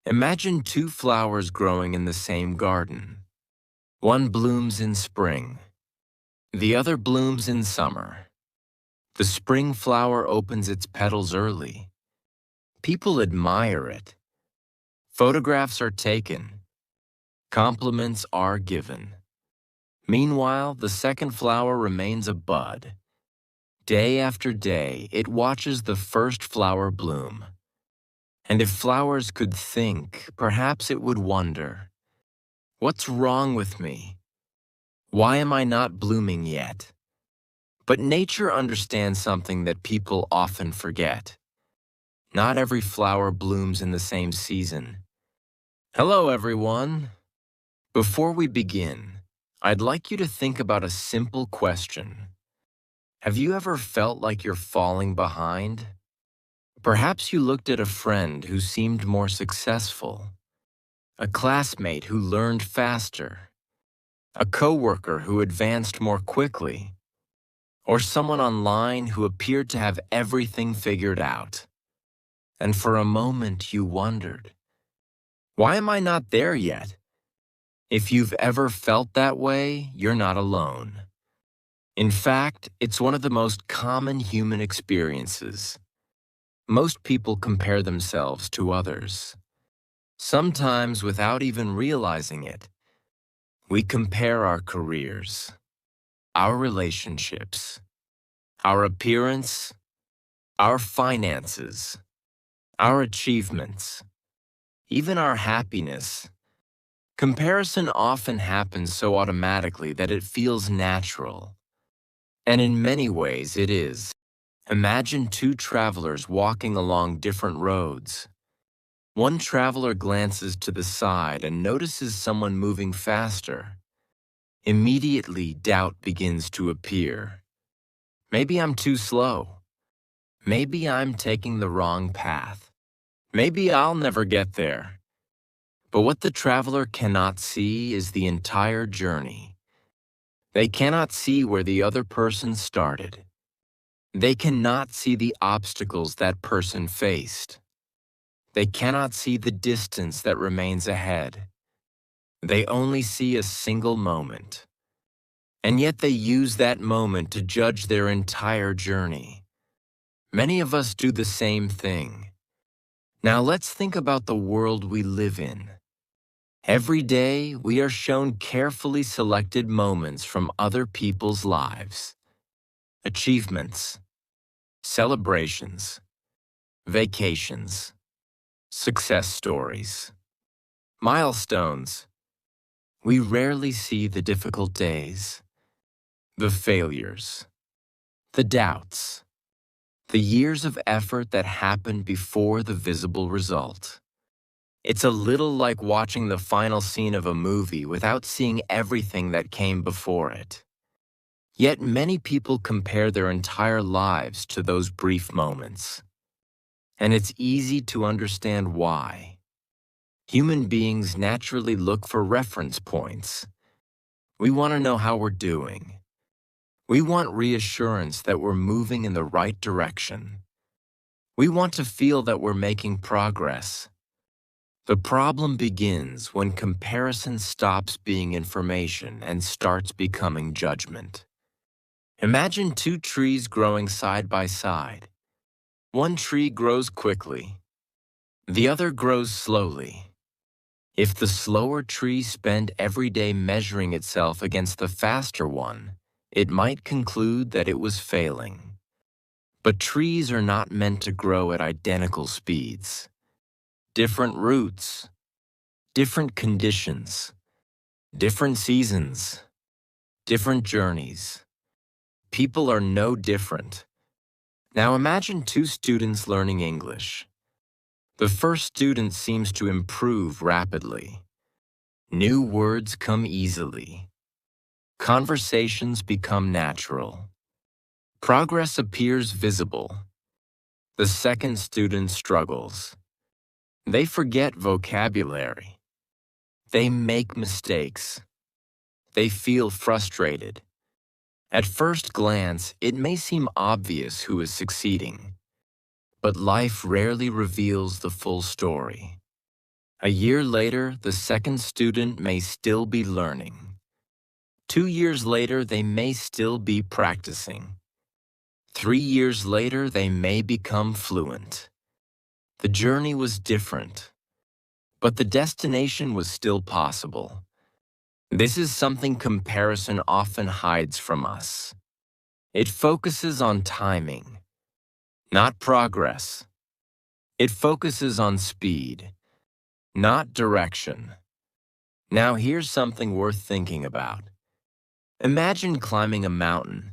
Imagine two flowers growing in the same garden. One blooms in spring, the other blooms in summer. The spring flower opens its petals early. People admire it. Photographs are taken. Compliments are given. Meanwhile, the second flower remains a bud. Day after day, it watches the first flower bloom. And if flowers could think, perhaps it would wonder, what's wrong with me? Why am I not blooming yet? But nature understands something that people often forget. Not every flower blooms in the same season. Hello, everyone. Before we begin, I'd like you to think about a simple question. Have you ever felt like you're falling behind? Perhaps you looked at a friend who seemed more successful, a classmate who learned faster, a coworker who advanced more quickly, or someone online who appeared to have everything figured out. And for a moment you wondered, why am I not there yet? If you've ever felt that way, you're not alone. In fact, it's one of the most common human experiences. Most people compare themselves to others. Sometimes without even realizing it, we compare our careers, our relationships, our appearance, our finances, our achievements, even our happiness. Comparison often happens so automatically that it feels natural. And in many ways it is. Imagine two travelers walking along different roads. One traveler glances to the side and notices someone moving faster. Immediately, doubt begins to appear. Maybe I'm too slow. Maybe I'm taking the wrong path. Maybe I'll never get there. But what the traveler cannot see is the entire journey. They cannot see where the other person started. They cannot see the obstacles that person faced. They cannot see the distance that remains ahead. They only see a single moment. And yet they use that moment to judge their entire journey. Many of us do the same thing. Now let's think about the world we live in. Every day, we are shown carefully selected moments from other people's lives. Achievements, celebrations, vacations, success stories, milestones. We rarely see the difficult days, the failures, the doubts, the years of effort that happened before the visible result. It's a little like watching the final scene of a movie without seeing everything that came before it. Yet many people compare their entire lives to those brief moments. And it's easy to understand why. Human beings naturally look for reference points. We want to know how we're doing. We want reassurance that we're moving in the right direction. We want to feel that we're making progress. The problem begins when comparison stops being information and starts becoming judgment. Imagine two trees growing side by side. One tree grows quickly. The other grows slowly. If the slower tree spent every day measuring itself against the faster one, it might conclude that it was failing. But trees are not meant to grow at identical speeds. Different roots, different conditions, different seasons, different journeys. People are no different. Now imagine two students learning English. The first student seems to improve rapidly. New words come easily. Conversations become natural. Progress appears visible. The second student struggles. They forget vocabulary. They make mistakes. They feel frustrated. At first glance, it may seem obvious who is succeeding. But life rarely reveals the full story. A year later, the second student may still be learning. 2 years later, they may still be practicing. 3 years later, they may become fluent. The journey was different, but the destination was still possible. This is something comparison often hides from us. It focuses on timing, not progress. It focuses on speed, not direction. Now here's something worth thinking about. Imagine climbing a mountain.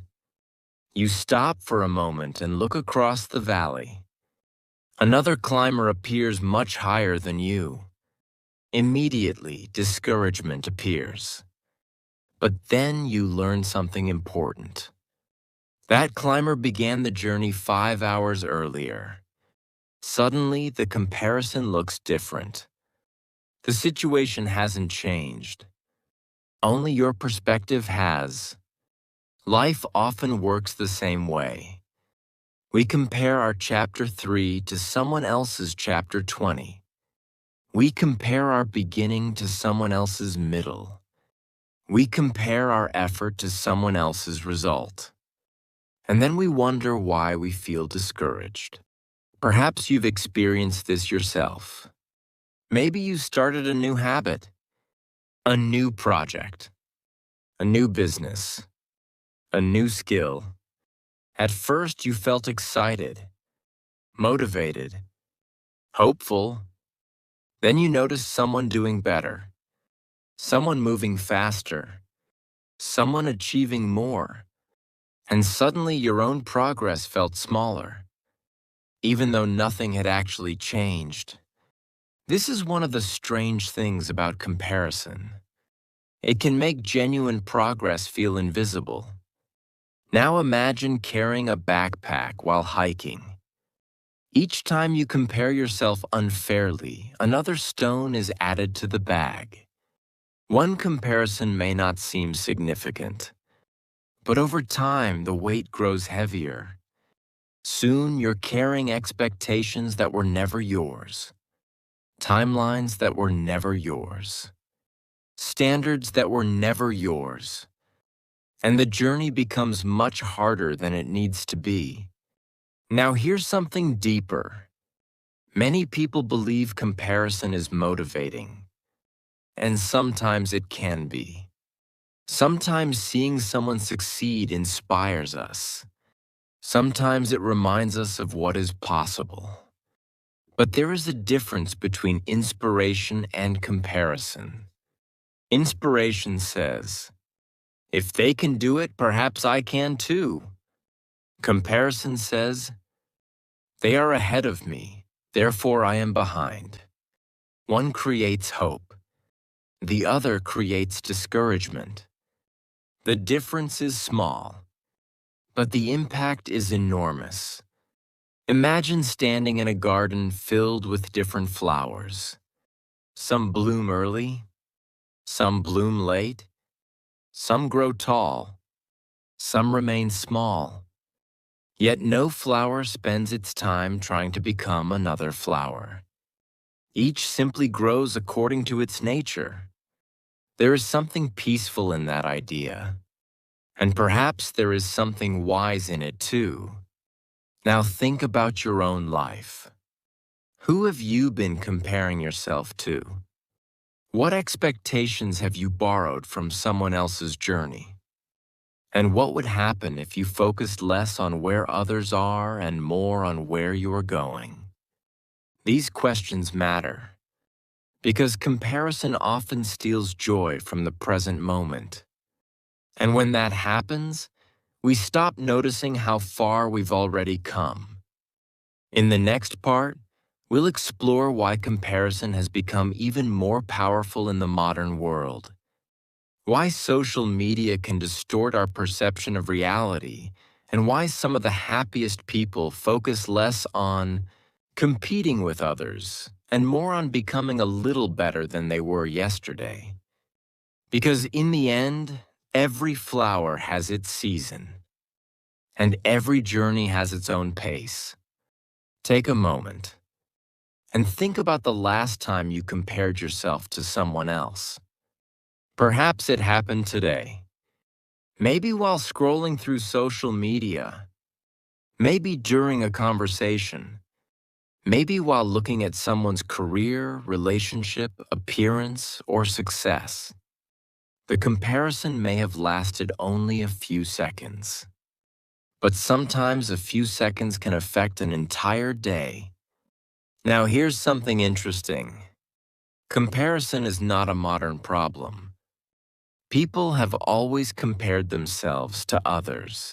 You stop for a moment and look across the valley. Another climber appears much higher than you. Immediately, discouragement appears. But then you learn something important. That climber began the journey 5 hours earlier. Suddenly, the comparison looks different. The situation hasn't changed. Only your perspective has. Life often works the same way. We compare our chapter 3 to someone else's chapter 20. We compare our beginning to someone else's middle. We compare our effort to someone else's result. And then we wonder why we feel discouraged. Perhaps you've experienced this yourself. Maybe you started a new habit, a new project, a new business, a new skill. At first, you felt excited, motivated, hopeful. Then you noticed someone doing better, someone moving faster, someone achieving more, and suddenly your own progress felt smaller, even though nothing had actually changed. This is one of the strange things about comparison. It can make genuine progress feel invisible. Now imagine carrying a backpack while hiking. Each time you compare yourself unfairly, another stone is added to the bag. One comparison may not seem significant, but over time the weight grows heavier. Soon you're carrying expectations that were never yours, timelines that were never yours, standards that were never yours, and the journey becomes much harder than it needs to be. Now here's something deeper. Many people believe comparison is motivating, and sometimes it can be. Sometimes seeing someone succeed inspires us. Sometimes it reminds us of what is possible. But there is a difference between inspiration and comparison. Inspiration says, if they can do it, perhaps I can too. Comparison says, they are ahead of me, therefore I am behind. One creates hope. The other creates discouragement. The difference is small, but the impact is enormous. Imagine standing in a garden filled with different flowers. Some bloom early, some bloom late, some grow tall, some remain small. Yet no flower spends its time trying to become another flower. Each simply grows according to its nature. There is something peaceful in that idea, and perhaps there is something wise in it too. Now think about your own life. Who have you been comparing yourself to? What expectations have you borrowed from someone else's journey? And what would happen if you focused less on where others are and more on where you are going? These questions matter because comparison often steals joy from the present moment. And when that happens, we stop noticing how far we've already come. In the next part, we'll explore why comparison has become even more powerful in the modern world. Why social media can distort our perception of reality, and why some of the happiest people focus less on competing with others and more on becoming a little better than they were yesterday. Because in the end, every flower has its season, and every journey has its own pace. Take a moment. And think about the last time you compared yourself to someone else. Perhaps it happened today. Maybe while scrolling through social media. Maybe during a conversation. Maybe while looking at someone's career, relationship, appearance, or success. The comparison may have lasted only a few seconds. But sometimes a few seconds can affect an entire day. Now here's something interesting. Comparison is not a modern problem. People have always compared themselves to others.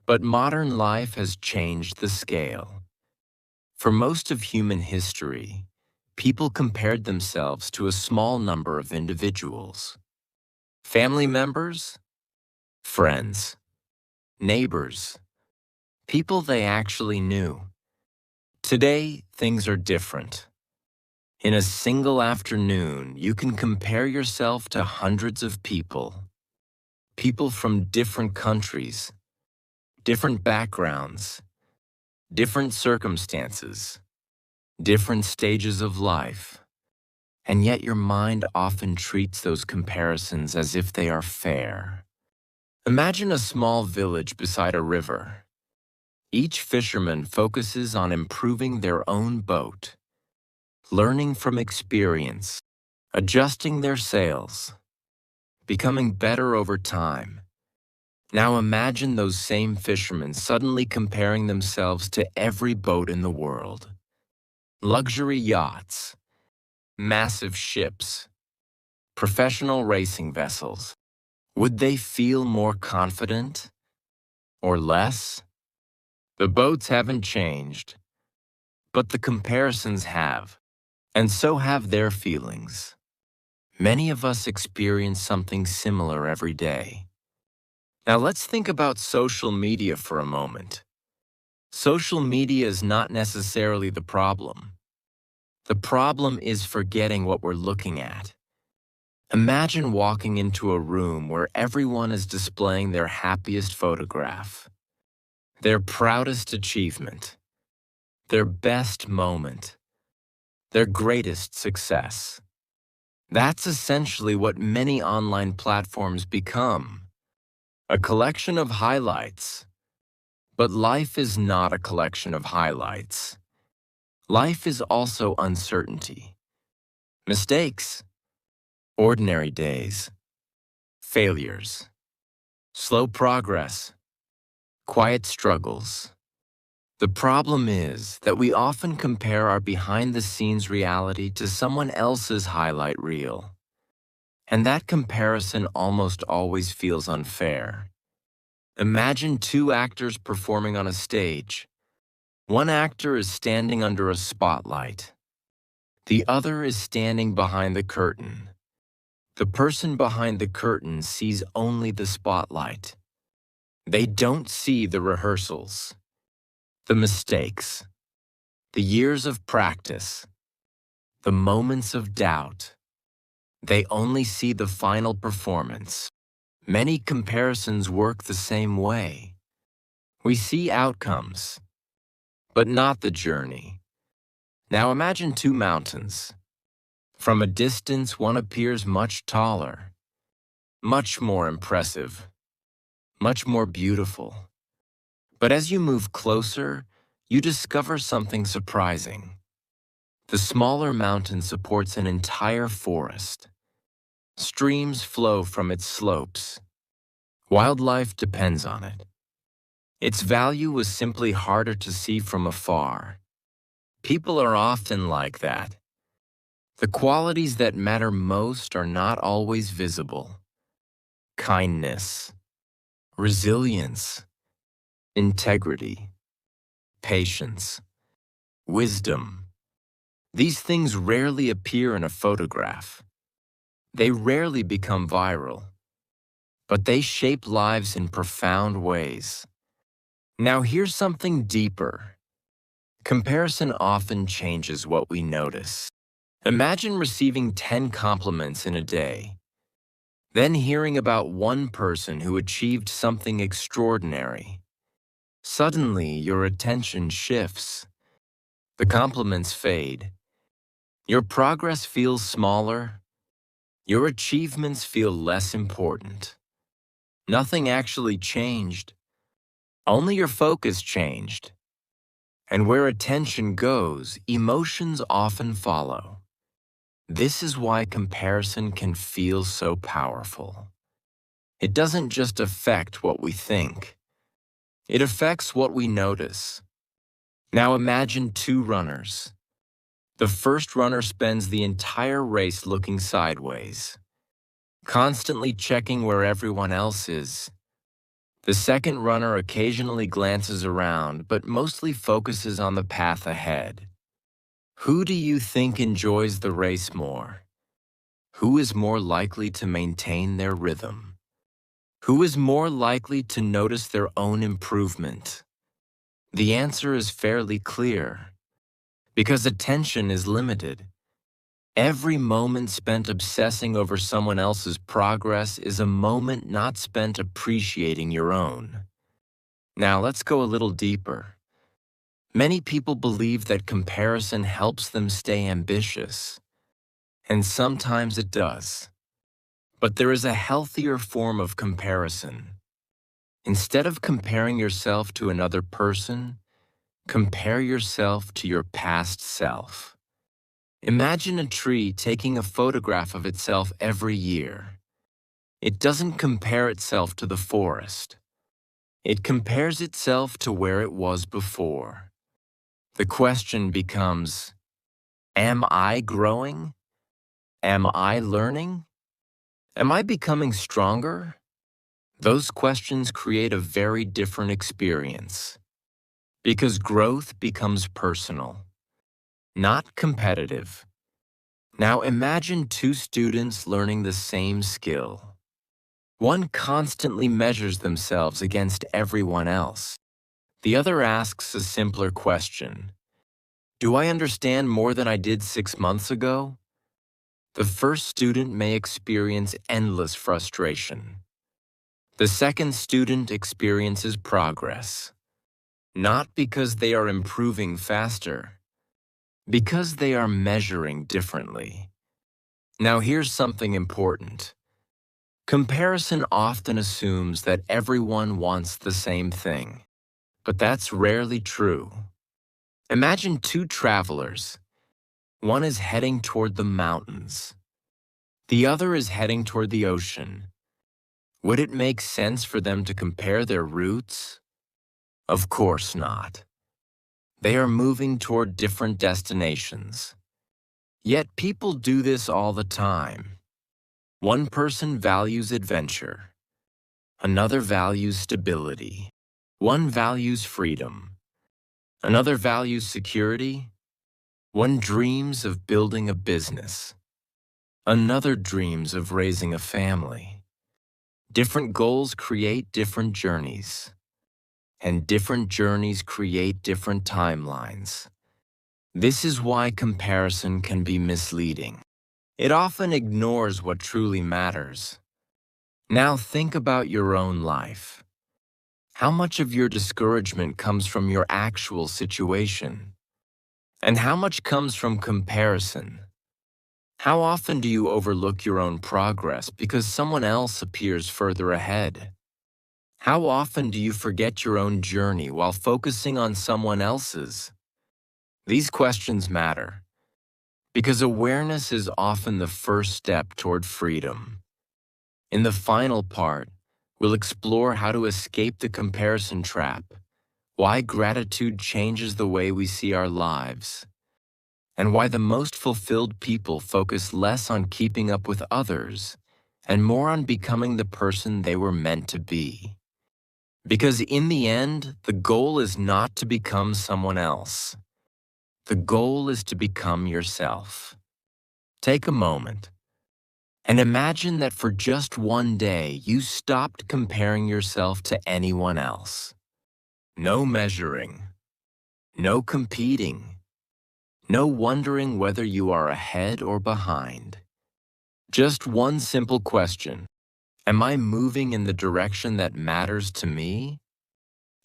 But modern life has changed the scale. For most of human history, people compared themselves to a small number of individuals. Family members, friends, neighbors, people they actually knew. Today, things are different. In a single afternoon, you can compare yourself to hundreds of people. People from different countries, different backgrounds, different circumstances, different stages of life. And yet your mind often treats those comparisons as if they are fair. Imagine a small village beside a river. Each fisherman focuses on improving their own boat, learning from experience, adjusting their sails, becoming better over time. Now imagine those same fishermen suddenly comparing themselves to every boat in the world. Luxury yachts, massive ships, professional racing vessels. Would they feel more confident or less? The boats haven't changed, but the comparisons have, and so have their feelings. Many of us experience something similar every day. Now let's think about social media for a moment. Social media is not necessarily the problem. The problem is forgetting what we're looking at. Imagine walking into a room where everyone is displaying their happiest photograph, their proudest achievement, their best moment, their greatest success. That's essentially what many online platforms become, a collection of highlights. But life is not a collection of highlights. Life is also uncertainty, mistakes, ordinary days, failures, slow progress, quiet struggles. The problem is that we often compare our behind-the-scenes reality to someone else's highlight reel. And that comparison almost always feels unfair. Imagine two actors performing on a stage. One actor is standing under a spotlight. The other is standing behind the curtain. The person behind the curtain sees only the spotlight. They don't see the rehearsals, the mistakes, the years of practice, the moments of doubt. They only see the final performance. Many comparisons work the same way. We see outcomes, but not the journey. Now imagine two mountains. From a distance, one appears much taller, much more impressive, much more beautiful. But as you move closer, you discover something surprising. The smaller mountain supports an entire forest. Streams flow from its slopes. Wildlife depends on it. Its value was simply harder to see from afar. People are often like that. The qualities that matter most are not always visible. Kindness, resilience, integrity, patience, wisdom. These things rarely appear in a photograph. They rarely become viral, but they shape lives in profound ways. Now here's something deeper. Comparison often changes what we notice. Imagine receiving 10 compliments in a day, then hearing about one person who achieved something extraordinary. Suddenly, your attention shifts. The compliments fade, Your progress feels smaller. Your achievements feel less important. Nothing actually changed. Only your focus changed. And where attention goes, emotions often follow. This is why comparison can feel so powerful. It doesn't just affect what we think. It affects what we notice. Now imagine two runners. The first runner spends the entire race looking sideways, constantly checking where everyone else is. The second runner occasionally glances around, but mostly focuses on the path ahead. Who do you think enjoys the race more? Who is more likely to maintain their rhythm? Who is more likely to notice their own improvement? The answer is fairly clear. Because attention is limited. Every moment spent obsessing over someone else's progress is a moment not spent appreciating your own. Now let's go a little deeper. Many people believe that comparison helps them stay ambitious, and sometimes it does. But there is a healthier form of comparison. Instead of comparing yourself to another person, compare yourself to your past self. Imagine a tree taking a photograph of itself every year. It doesn't compare itself to the forest. It compares itself to where it was before. The question becomes, am I growing? Am I learning? Am I becoming stronger? Those questions create a very different experience. Because growth becomes personal, not competitive. Now imagine two students learning the same skill. One constantly measures themselves against everyone else. The other asks a simpler question. Do I understand more than I did 6 months ago? The first student may experience endless frustration. The second student experiences progress. Not because they are improving faster, because they are measuring differently. Now here's something important. Comparison often assumes that everyone wants the same thing, but that's rarely true. Imagine two travelers. One is heading toward the mountains. The other is heading toward the ocean. Would it make sense for them to compare their routes? Of course not. They are moving toward different destinations. Yet people do this all the time. One person values adventure. Another values stability. One values freedom. Another values security. One dreams of building a business. Another dreams of raising a family. Different goals create different journeys. And different journeys create different timelines. This is why comparison can be misleading. It often ignores what truly matters. Now think about your own life. How much of your discouragement comes from your actual situation? And how much comes from comparison? How often do you overlook your own progress because someone else appears further ahead? How often do you forget your own journey while focusing on someone else's? These questions matter because awareness is often the first step toward freedom. In the final part, we'll explore how to escape the comparison trap, why gratitude changes the way we see our lives, and why the most fulfilled people focus less on keeping up with others and more on becoming the person they were meant to be. Because in the end, the goal is not to become someone else. The goal is to become yourself. Take a moment and imagine that for just one day you stopped comparing yourself to anyone else. No measuring, no competing, no wondering whether you are ahead or behind. Just one simple question. Am I moving in the direction that matters to me?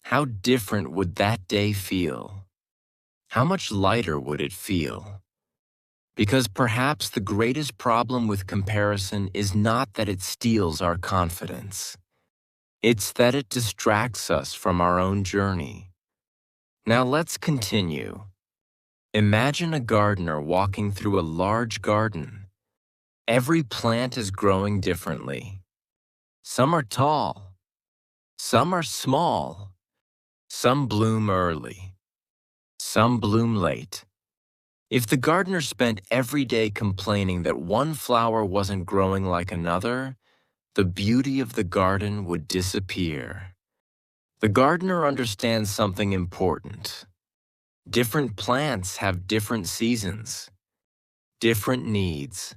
How different would that day feel? How much lighter would it feel? Because perhaps the greatest problem with comparison is not that it steals our confidence. It's that it distracts us from our own journey. Now let's continue. Imagine a gardener walking through a large garden. Every plant is growing differently. Some are tall. Some are small. Some bloom early. Some bloom late. If the gardener spent every day complaining that one flower wasn't growing like another, the beauty of the garden would disappear. The gardener understands something important. Different plants have different seasons, different needs,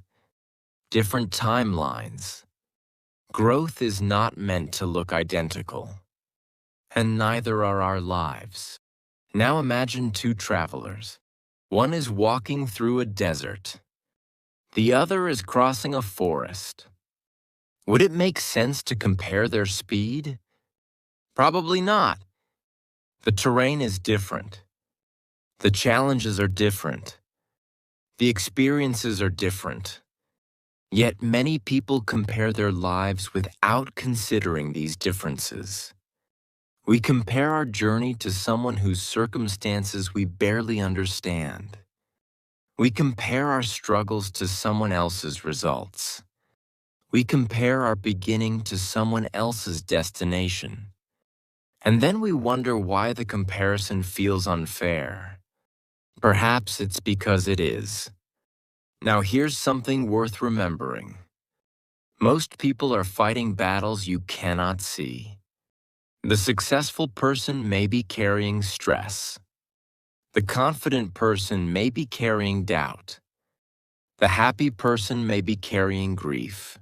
different timelines. Growth is not meant to look identical, and neither are our lives. Now imagine two travelers. One is walking through a desert. The other is crossing a forest. Would it make sense to compare their speed? Probably not. The terrain is different. The challenges are different. The experiences are different. Yet many people compare their lives without considering these differences. We compare our journey to someone whose circumstances we barely understand. We compare our struggles to someone else's results. We compare our beginning to someone else's destination. And then we wonder why the comparison feels unfair. Perhaps it's because it is. Now here's something worth remembering. Most people are fighting battles you cannot see. The successful person may be carrying stress. The confident person may be carrying doubt. The happy person may be carrying grief.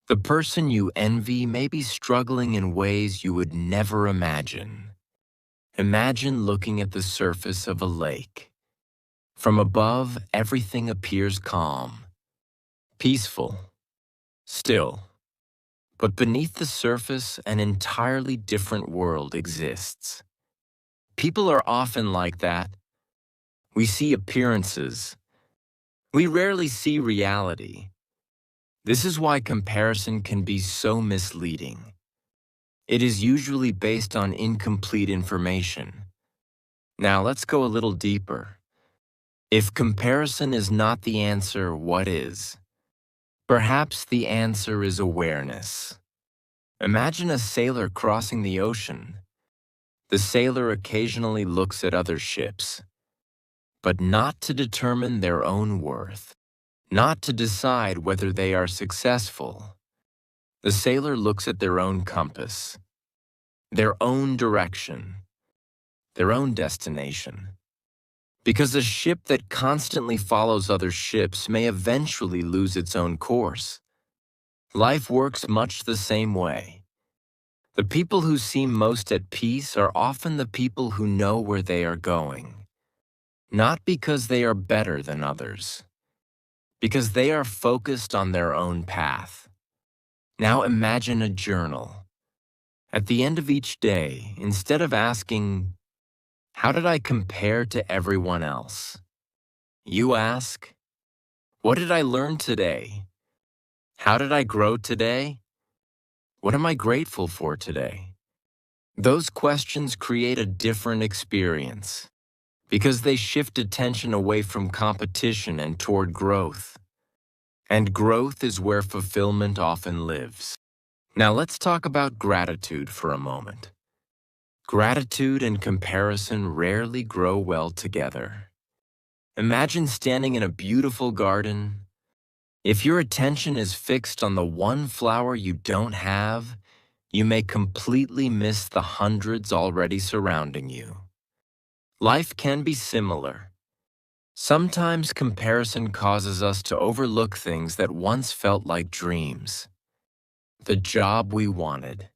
The person you envy may be struggling in ways you would never imagine. Imagine looking at the surface of a lake. From above, everything appears calm, peaceful, still. But beneath the surface, an entirely different world exists. People are often like that. We see appearances. We rarely see reality. This is why comparison can be so misleading. It is usually based on incomplete information. Now let's go a little deeper. If comparison is not the answer, what is? Perhaps the answer is awareness. Imagine a sailor crossing the ocean. The sailor occasionally looks at other ships, but not to determine their own worth, not to decide whether they are successful. The sailor looks at their own compass, their own direction, their own destination. Because a ship that constantly follows other ships may eventually lose its own course. Life works much the same way. The people who seem most at peace are often the people who know where they are going. Not because they are better than others, because they are focused on their own path. Now imagine a journal. At the end of each day, instead of asking, "How did I compare to everyone else?" you ask, "What did I learn today? How did I grow today? What am I grateful for today?" Those questions create a different experience because they shift attention away from competition and toward growth. And growth is where fulfillment often lives. Now let's talk about gratitude for a moment. Gratitude and comparison rarely grow well together. Imagine standing in a beautiful garden. If your attention is fixed on the one flower you don't have, you may completely miss the hundreds already surrounding you. Life can be similar. Sometimes comparison causes us to overlook things that once felt like dreams. The job we wanted,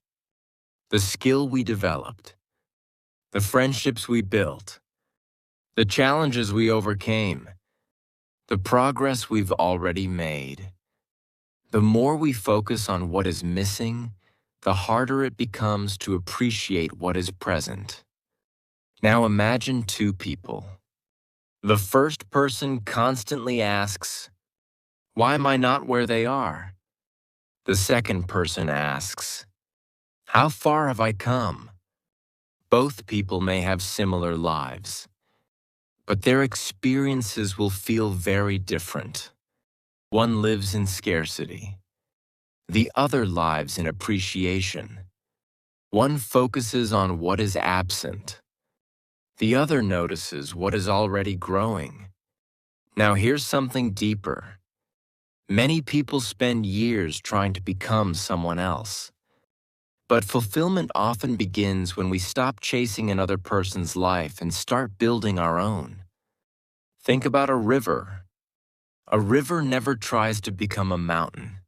the skill we developed, the friendships we built, the challenges we overcame, the progress we've already made. The more we focus on what is missing, the harder it becomes to appreciate what is present. Now imagine two people. The first person constantly asks, "Why am I not where they are?" The second person asks, "How far have I come?" Both people may have similar lives, but their experiences will feel very different. One lives in scarcity. The other lives in appreciation. One focuses on what is absent. The other notices what is already growing. Now here's something deeper. Many people spend years trying to become someone else. But fulfillment often begins when we stop chasing another person's life and start building our own. Think about a river. A river never tries to become a mountain.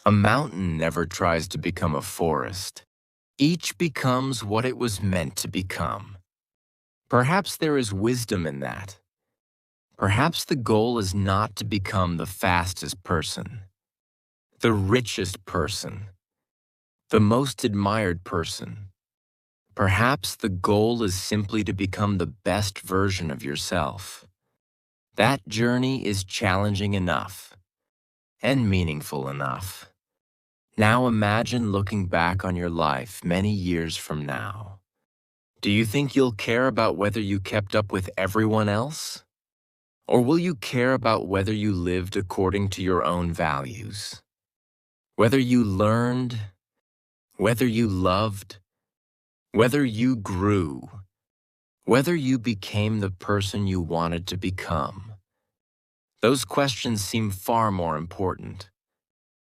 A mountain never tries to become a forest. Each becomes what it was meant to become. Perhaps there is wisdom in that. Perhaps the goal is not to become the fastest person, the richest person, the most admired person. Perhaps the goal is simply to become the best version of yourself. That journey is challenging enough and meaningful enough. Now imagine looking back on your life many years from now. Do you think you'll care about whether you kept up with everyone else? Or will you care about whether you lived according to your own values? Whether you learned, whether you loved, whether you grew, whether you became the person you wanted to become? Those questions seem far more important.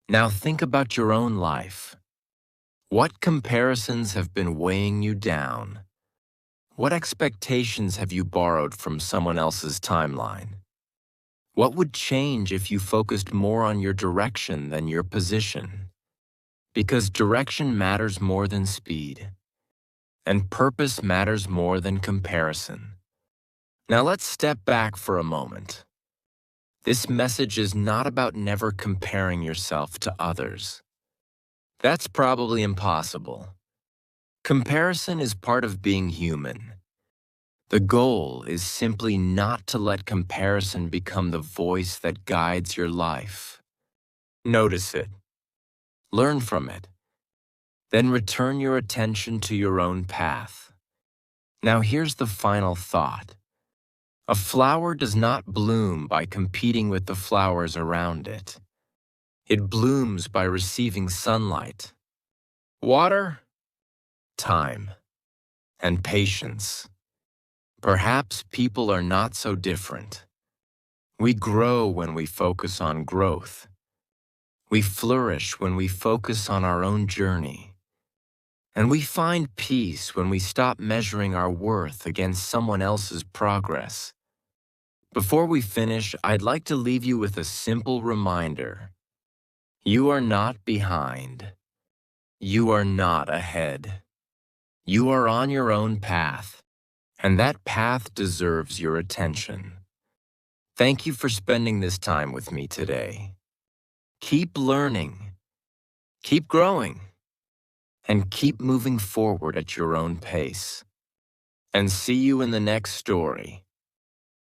Now think about your own life. What comparisons have been weighing you down? What expectations have you borrowed from someone else's timeline? What would change if you focused more on your direction than your position? Because direction matters more than speed, and purpose matters more than comparison. Now let's step back for a moment. This message is not about never comparing yourself to others. That's probably impossible. Comparison is part of being human. The goal is simply not to let comparison become the voice that guides your life. Notice it. Learn from it. Then return your attention to your own path. Now here's the final thought. A flower does not bloom by competing with the flowers around it. It blooms by receiving sunlight, water, time, and patience. Perhaps people are not so different. We grow when we focus on growth. We flourish when we focus on our own journey. And we find peace when we stop measuring our worth against someone else's progress. Before we finish, I'd like to leave you with a simple reminder. You are not behind. You are not ahead. You are on your own path, and that path deserves your attention. Thank you for spending this time with me today. Keep learning, keep growing, and keep moving forward at your own pace. And see you in the next story.